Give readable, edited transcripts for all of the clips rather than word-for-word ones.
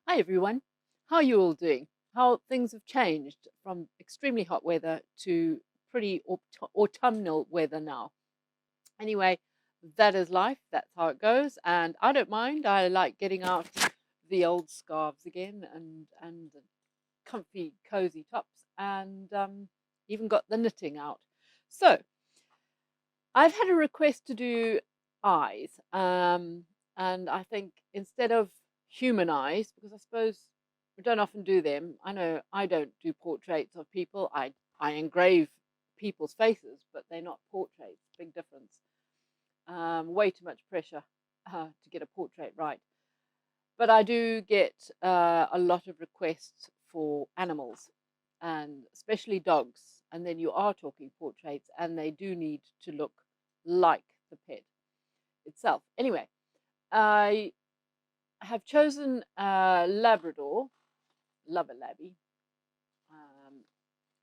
Hi everyone, how are you all doing? How things have changed from extremely hot weather to pretty autumnal weather now. Anyway, that is life, that's how it goes, and I don't mind. I like getting out the old scarves again and the comfy, cozy tops, and even got the knitting out. So, I've had a request to do eyes, and I think instead of human eyes, because I suppose we don't often do them. I know I don't do portraits of people. I engrave people's faces, but they're not portraits. Big difference. Way too much pressure to get a portrait right. But I do get a lot of requests for animals, and especially dogs. And then you are talking portraits, and they do need to look like the pet itself. Anyway, I have chosen Labrador, love a labby, um,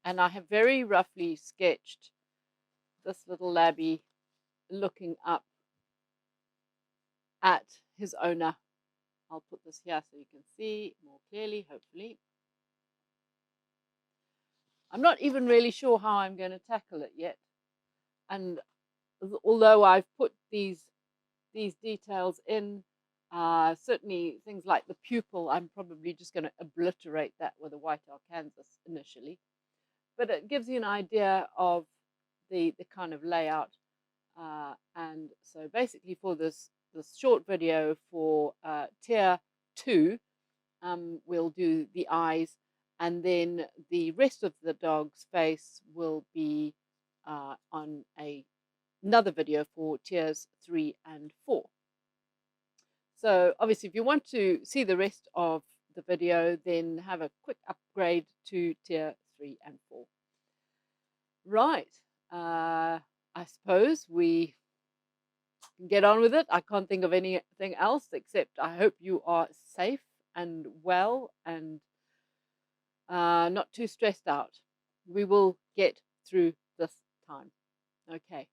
and I have very roughly sketched this little labby looking up at his owner. I'll put this here so you can see more clearly, hopefully. I'm not even really sure how I'm going to tackle it yet. And although I've put these details in, certainly things like the pupil, I'm probably just going to obliterate that with a white Arkansas initially. But it gives you an idea of the kind of layout. And so basically for this short video for tier 2, we'll do the eyes, and then the rest of the dog's face will be on another video for tiers 3 and 4. So obviously, if you want to see the rest of the video, then have a quick upgrade to tier 3 and 4. Right. I suppose we can get on with it. I can't think of anything else except I hope you are safe and well and not too stressed out. We will get through this time. Okay.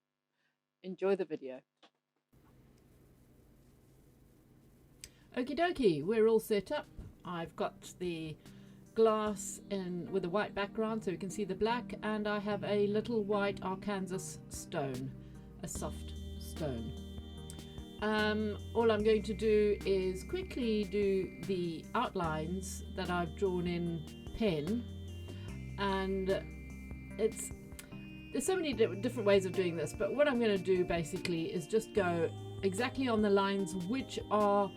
Enjoy the video. Okie dokie, we're all set up. I've got the glass in with a white background so you can see the black, and I have a little white Arkansas stone, a soft stone. All I'm going to do is quickly do the outlines that I've drawn in pen, and there's so many different ways of doing this, but what I'm going to do basically is just go exactly on the lines which are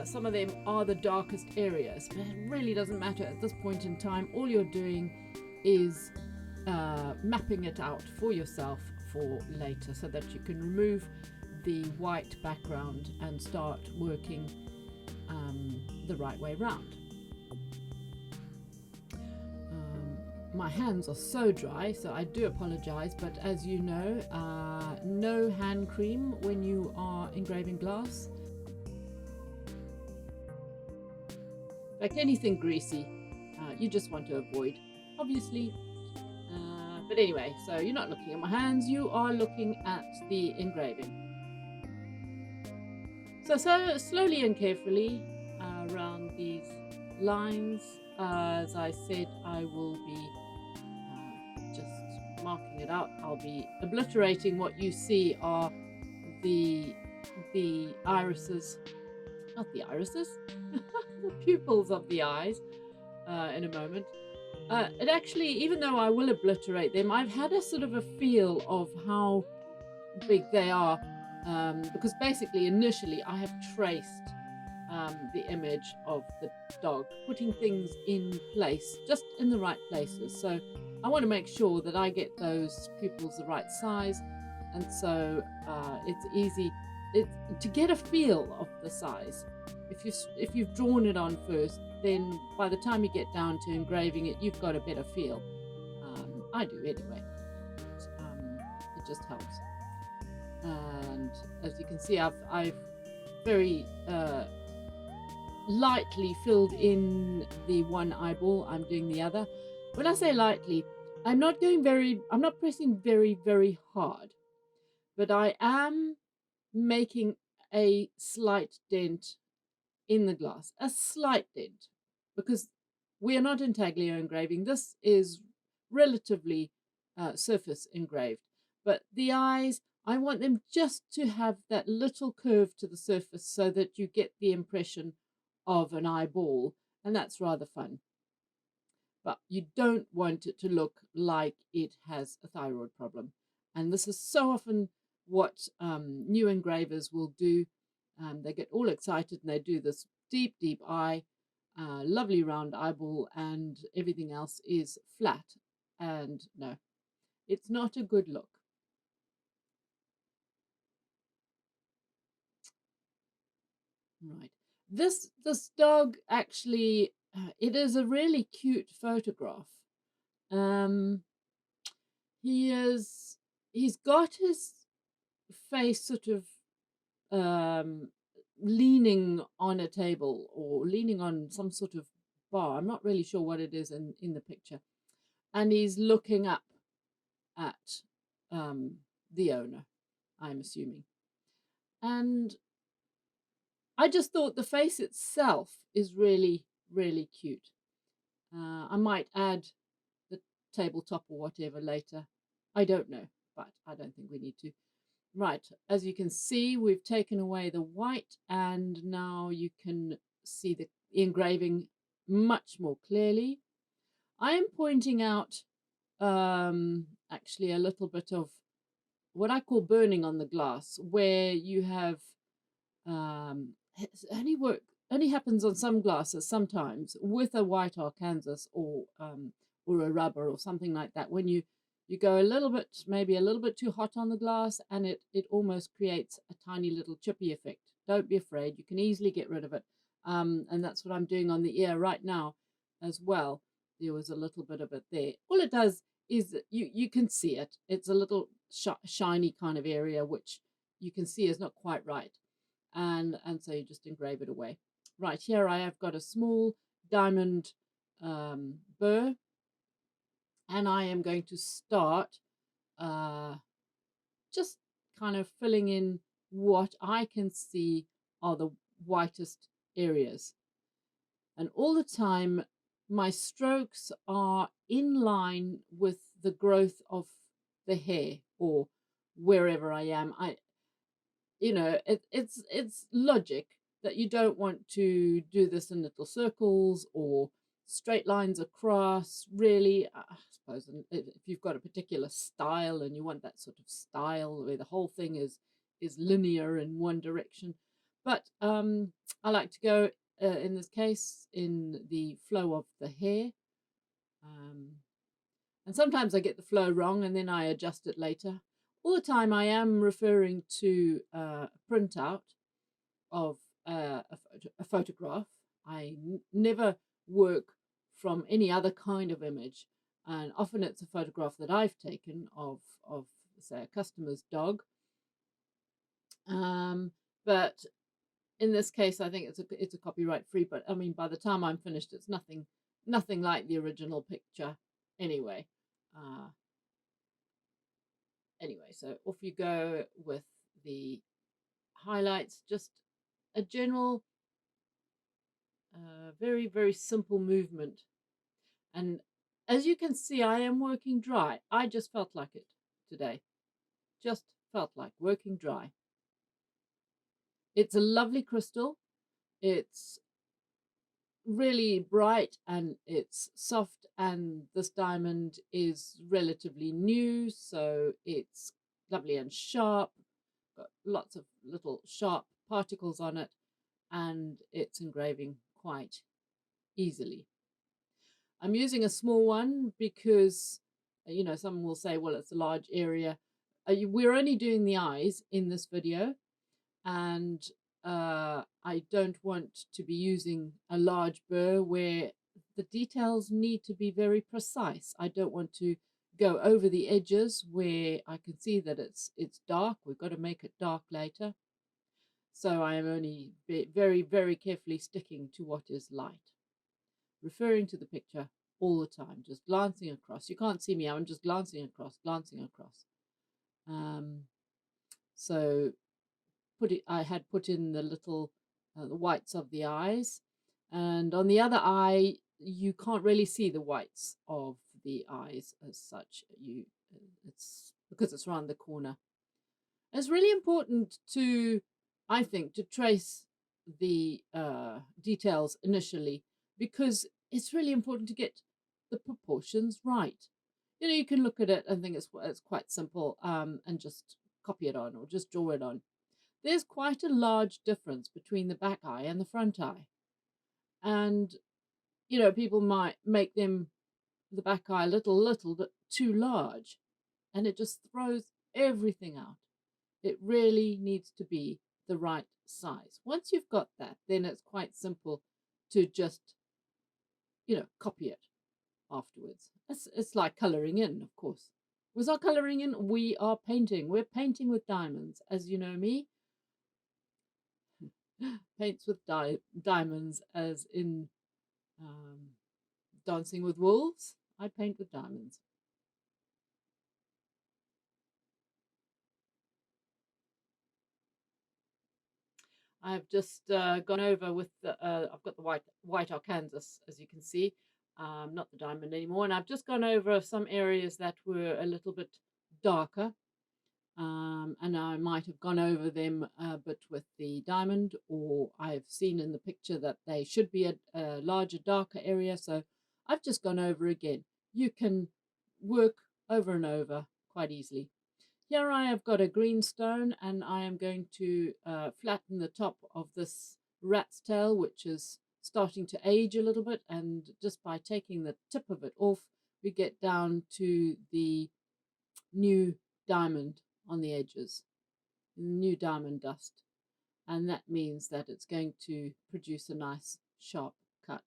some of them are the darkest areas, but it really doesn't matter at this point in time. All you're doing is mapping it out for yourself for later so that you can remove the white background and start working the right way round. My hands are so dry, so I do apologize, but as you know, no hand cream when you are engraving glass. Like anything greasy, you just want to avoid, obviously. But anyway, so you're not looking at my hands, you are looking at the engraving. So slowly and carefully around these lines. As I said, I will be just marking it out. I'll be obliterating what you see are the irises, not the irises, the pupils of the eyes in a moment. It actually, even though I will obliterate them, I've had a sort of a feel of how big they are, because basically initially I have traced the image of the dog, putting things in place, just in the right places. So I want to make sure that I get those pupils the right size, and so it's easy to get a feel of the size. If you've drawn it on first, then by the time you get down to engraving it, you've got a better feel. I do anyway. It just helps. And as you can see, I've very lightly filled in the one eyeball. I'm doing the other. When I say lightly, I'm not pressing very, very hard, but I am making a slight dent in the glass, a slight dent, because we are not intaglio engraving. This is relatively surface engraved, but the eyes, I want them just to have that little curve to the surface so that you get the impression of an eyeball, and that's rather fun. But you don't want it to look like it has a thyroid problem. And this is so often what new engravers will do. They get all excited and they do this deep, deep eye, lovely round eyeball, and everything else is flat. And no, it's not a good look. Right. This dog actually, it is a really cute photograph. Um, he's got his face sort of um, leaning on a table or leaning on some sort of bar. I'm not really sure what it is in the picture. And he's looking up at the owner, I'm assuming. And I just thought the face itself is really, really cute. I might add the tabletop or whatever later. I don't know, but I don't think we need to. Right, as you can see, we've taken away the white, and now you can see the engraving much more clearly. I am pointing out actually a little bit of what I call burning on the glass, where you have only happens on some glasses sometimes with a white Arkansas or a rubber or something like that. When you go a little bit, maybe a little bit too hot on the glass, and it almost creates a tiny little chippy effect. Don't be afraid, you can easily get rid of it. And that's what I'm doing on the ear right now as well. There was a little bit of it there. All it does is that you can see it. It's a little shiny kind of area, which you can see is not quite right. And so you just engrave it away. Right, here I have got a small diamond burr, and I am going to start just kind of filling in what I can see are the whitest areas. And all the time, my strokes are in line with the growth of the hair or wherever I am. It's logic that you don't want to do this in little circles or straight lines across. Really, I suppose if you've got a particular style and you want that sort of style where the whole thing is linear in one direction, but I like to go in this case in the flow of the hair. And sometimes I get the flow wrong and then I adjust it later. All the time I am referring to a printout of a photograph. I never work from any other kind of image, and often it's a photograph that I've taken of say a customer's dog. But in this case, I think it's a copyright free. But I mean, by the time I'm finished, it's nothing like the original picture anyway. Anyway, so off you go with the highlights. Just a general, very, very simple movement. And as you can see, I am working dry. I just felt like it today. Just felt like working dry. It's a lovely crystal. It's really bright and it's soft, and this diamond is relatively new, so it's lovely and sharp, got lots of little sharp particles on it, and it's engraving quite easily. I'm using a small one because someone will say, well, it's a large area. We're only doing the eyes in this video, and I don't want to be using a large burr where the details need to be very precise. I don't want to go over the edges where I can see that it's dark. We've got to make it dark later. So I am only very, very carefully sticking to what is light. Referring to the picture all the time, just glancing across. You can't see me, I'm just glancing across. So I had put in the little the whites of the eyes. And on the other eye, you can't really see the whites of the eyes as such. It's because it's around the corner. It's really important to, I think, to trace the details initially, because it's really important to get the proportions right. You know, you can look at it and think it's quite simple, and just copy it on or just draw it on. There's quite a large difference between the back eye and the front eye. And, you know, people might make the back eye a little bit too large, and it just throws everything out. It really needs to be the right size. Once you've got that, then it's quite simple to just, you know, copy it afterwards. It's like coloring in, of course. Was our coloring in? We are painting. We're painting with diamonds, as you know me. Paints with diamonds, as in Dancing with Wolves. I paint with diamonds. I've just gone over with I've got the white Arkansas, as you can see, not the diamond anymore. And I've just gone over some areas that were a little bit darker. And I might have gone over them a bit with the diamond, or I've seen in the picture that they should be a larger, darker area. So I've just gone over again. You can work over and over quite easily. Here I have got a green stone, and I am going to flatten the top of this rat's tail, which is starting to age a little bit. And just by taking the tip of it off, we get down to the new diamond on the edges, new diamond dust. And that means that it's going to produce a nice sharp cut.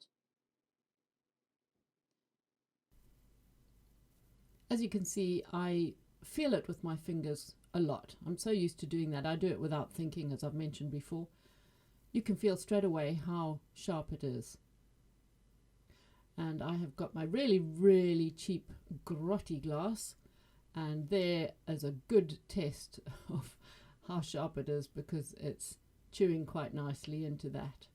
As you can see, I feel it with my fingers a lot. I'm so used to doing that. I do it without thinking, as I've mentioned before. You can feel straight away how sharp it is. And I have got my really cheap grotty glass, and there is a good test of how sharp it is, because it's chewing quite nicely into that.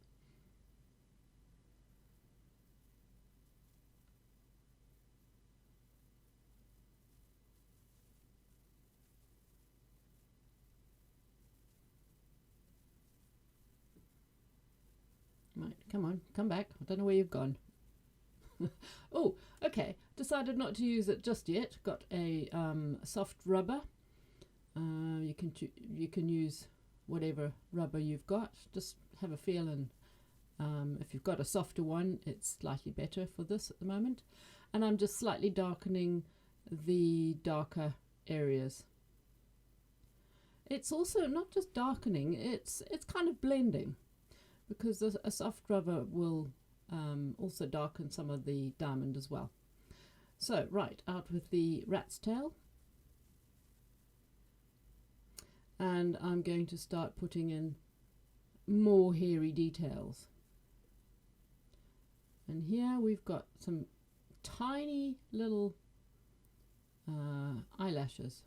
Right, come on, come back. I don't know where you've gone. Oh, okay. Decided not to use it just yet. Got a soft rubber. You can use whatever rubber you've got. Just have a feel, and if you've got a softer one, it's slightly better for this at the moment. And I'm just slightly darkening the darker areas. It's also not just darkening; it's kind of blending, because a soft rubber will also darken some of the diamond as well. So, right, out with the rat's tail. And I'm going to start putting in more hairy details. And here we've got some tiny little eyelashes.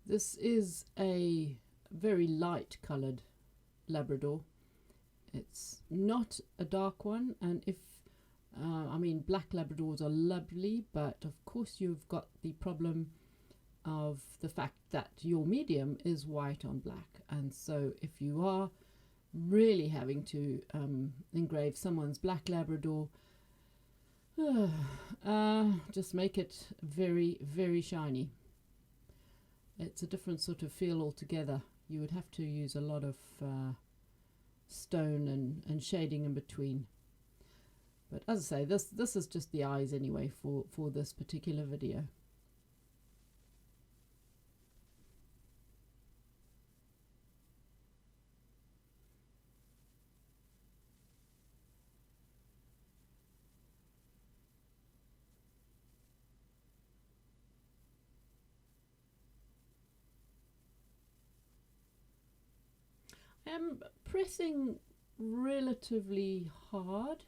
This is a very light coloured Labrador. It's not a dark one, and if I mean, black Labradors are lovely, but of course you've got the problem of the fact that your medium is white on black, and so if you are really having to engrave someone's black Labrador, just make it very shiny. It's a different sort of feel altogether. You would have to use a lot of stone and shading in between. But as I say, this is just the eyes anyway for this particular video. I'm pressing relatively hard.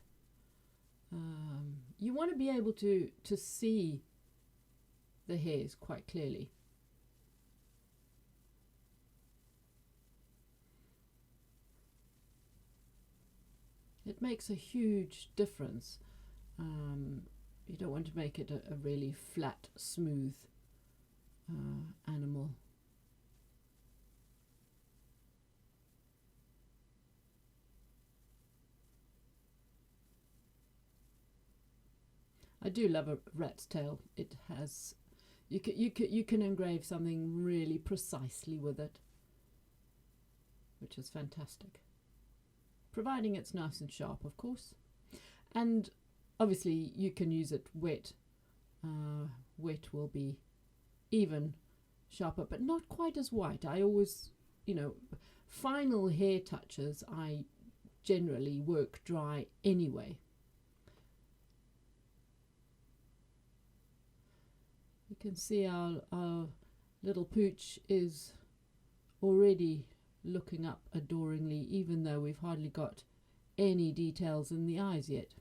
You want to be able to see the hairs quite clearly. It makes a huge difference. You don't want to make it a really flat, smooth animal. I do love a rat's tail. It has, you can engrave something really precisely with it, which is fantastic. Providing it's nice and sharp, of course. And obviously you can use it wet. Wet will be even sharper, but not quite as white. I always, final hair touches I generally work dry anyway. You can see our little pooch is already looking up adoringly, even though we've hardly got any details in the eyes yet.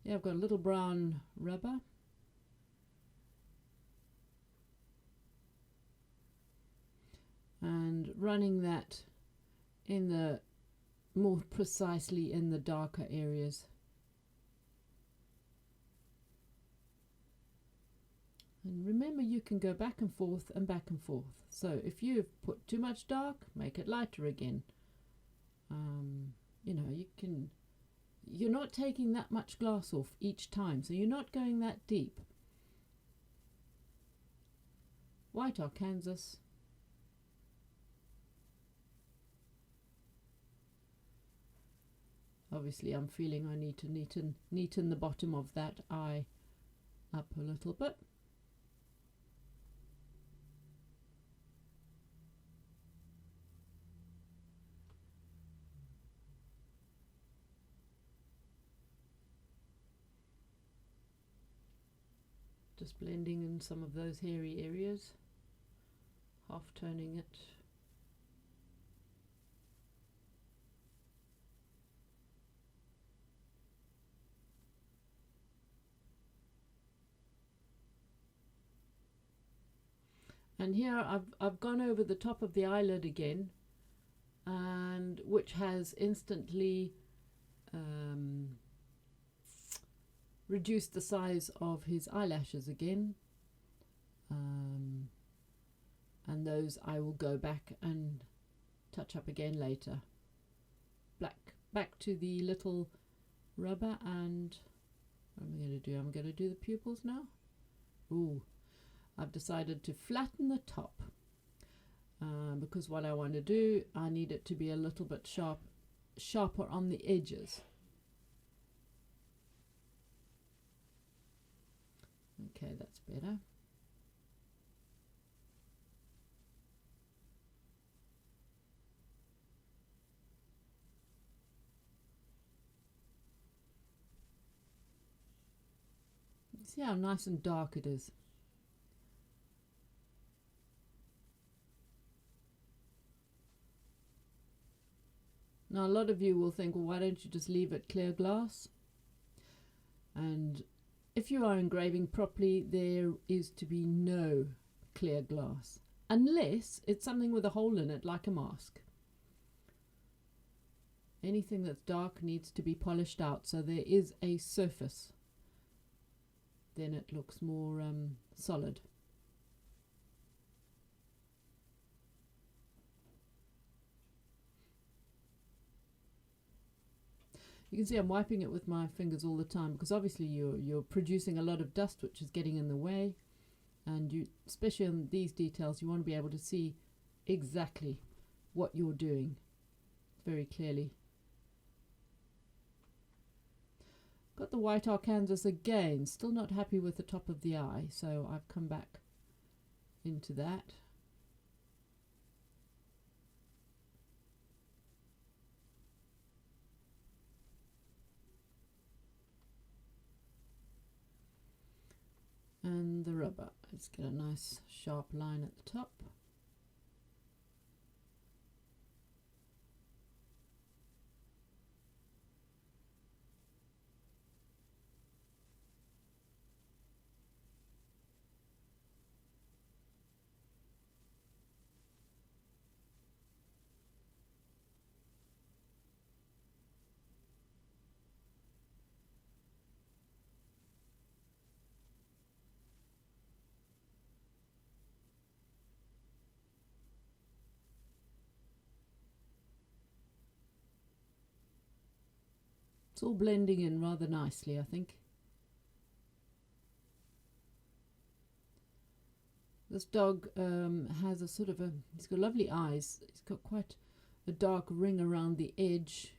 Yeah, I've got a little brown rubber. And running that in the more precisely in the darker areas. And remember, you can go back and forth and back and forth. So if you've put too much dark, make it lighter again. You're not taking that much glass off each time, so you're not going that deep. White Arkansas. Obviously I'm feeling I need to neaten the bottom of that eye up a little bit. Just blending in some of those hairy areas, half toning it. And here I've gone over the top of the eyelid again, and which has instantly reduced the size of his eyelashes again. And those I will go back and touch up again later. Back to the little rubber, and what am I going to do? I'm going to do the pupils now. Ooh. I've decided to flatten the top because what I want to do, I need it to be a little bit sharper on the edges. Okay, that's better. See how nice and dark it is. Now a lot of you will think, well, why don't you just leave it clear glass? And if you are engraving properly, there is to be no clear glass, unless it's something with a hole in it, like a mask. Anything that's dark needs to be polished out, so there is a surface. Then it looks more solid. You can see I'm wiping it with my fingers all the time, because obviously you're producing a lot of dust which is getting in the way, and you, especially on these details, you want to be able to see exactly what you're doing very clearly. Got the white Arkansas again, still not happy with the top of the eye, so I've come back into that. And and the rubber. Let's get a nice sharp line at the top. It's all blending in rather nicely, I think. This dog has a sort of a, he's got lovely eyes. He's got quite a dark ring around the edge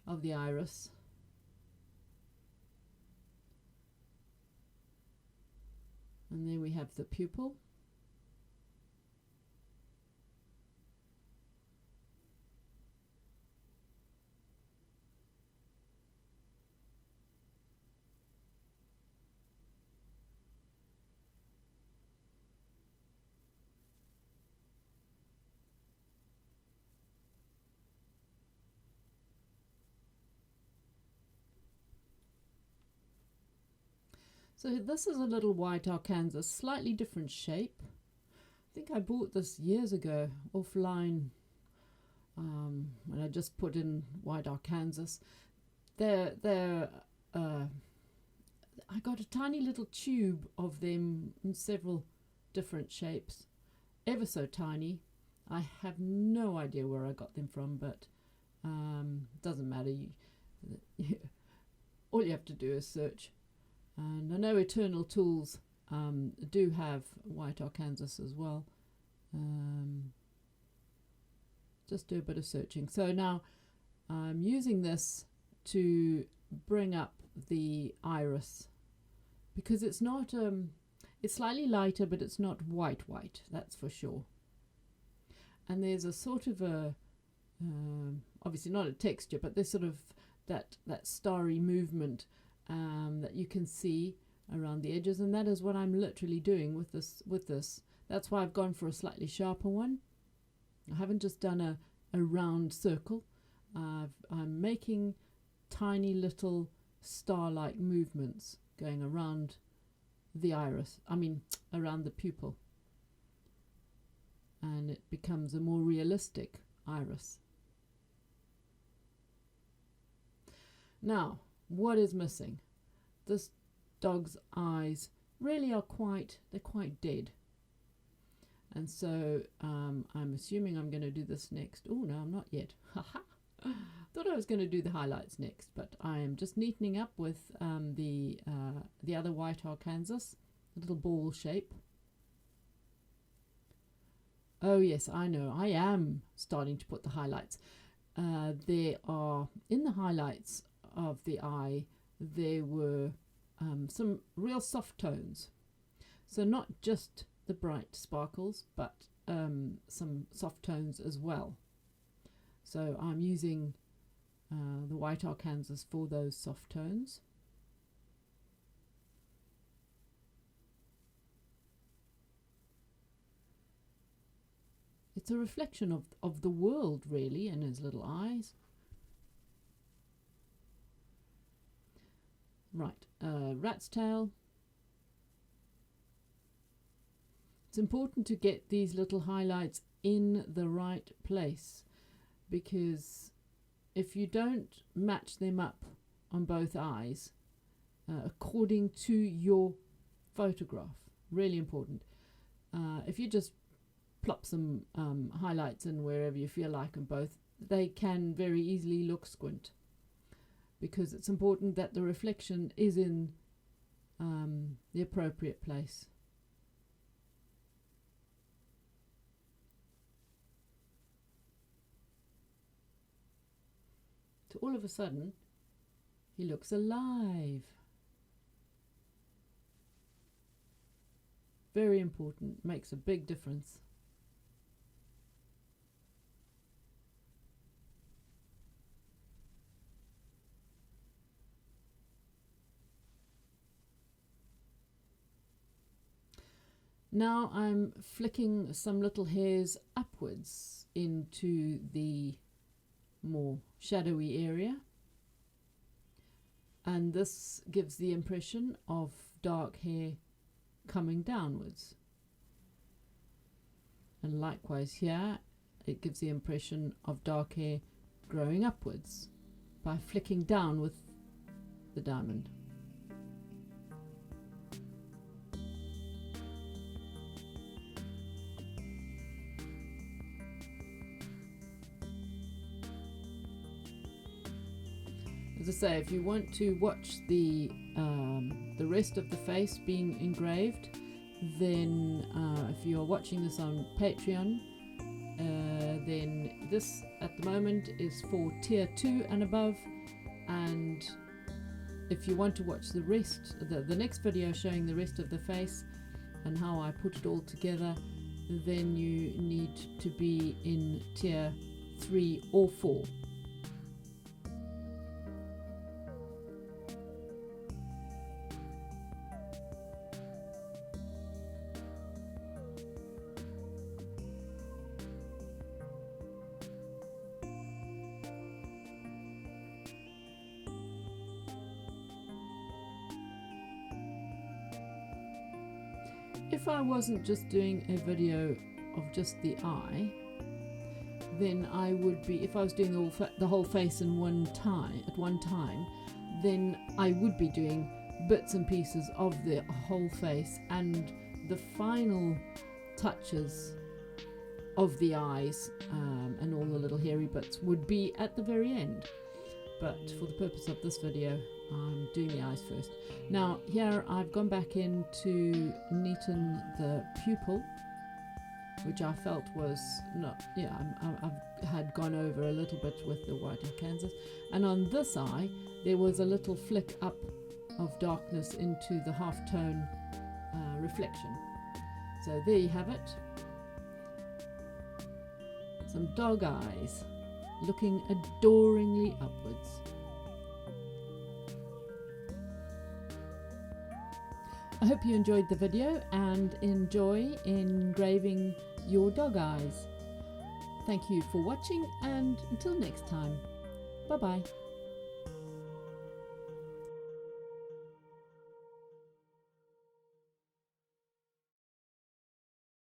of the iris. And then we have the pupil. So this is a little white Arkansas, slightly different shape. I think I bought this years ago offline when I just put in white Arkansas. I got a tiny little tube of them in several different shapes, ever so tiny. I have no idea where I got them from, but doesn't matter. All you have to do is search. And I know Eternal Tools do have white Arkansas as well. Just do a bit of searching. So now I'm using this to bring up the iris, because it's not it's slightly lighter, but it's not white, that's for sure. And there's a sort of a obviously not a texture, but there's sort of that starry movement that you can see around the edges, and that is what I'm literally doing with this. That's why I've gone for a slightly sharper one. I haven't just done a round circle. I'm making tiny little star-like movements going around the iris, around the pupil, and it becomes a more realistic iris. Now, what is missing? This dog's eyes really are quite dead. And so I'm assuming I'm going to do this next. Oh, no, I'm not yet. Thought I was going to do the highlights next, but I am just neatening up with the other white Arkansas, a little ball shape. Oh, yes, I know. I am starting to put the highlights. There are, in the highlights of the eye, there were some real soft tones. So not just the bright sparkles, but some soft tones as well. So I'm using the white Arkansas for those soft tones. It's a reflection of the world, really, in his little eyes. Right, rat's tail. It's important to get these little highlights in the right place, because if you don't match them up on both eyes according to your photograph, really important. If you just plop some highlights in wherever you feel like on both, they can very easily look squint, because it's important that the reflection is in the appropriate place. So all of a sudden, he looks alive. Very important, makes a big difference. Now I'm flicking some little hairs upwards into the more shadowy area, and this gives the impression of dark hair coming downwards. And likewise here, it gives the impression of dark hair growing upwards by flicking down with the diamond. As I say, if you want to watch the rest of the face being engraved, then if you're watching this on Patreon, then this at the moment is for tier 2 and above, and if you want to watch the rest, the next video showing the rest of the face and how I put it all together, then you need to be in tier 3 or 4. If I wasn't just doing a video of just the eye, then I would be, if I was doing the whole face in one time, then I would be doing bits and pieces of the whole face, and the final touches of the eyes and all the little hairy bits would be at the very end. But for the purpose of this video, I'm doing the eyes first. Now here I've gone back in to neaten the pupil, which I felt was not, I've had gone over a little bit with the white Arkansas, and on this eye there was a little flick up of darkness into the half-tone reflection. So there you have it, some dog eyes looking adoringly upwards. I hope you enjoyed the video and enjoy engraving your dog eyes. Thank you for watching, and until next time, bye bye.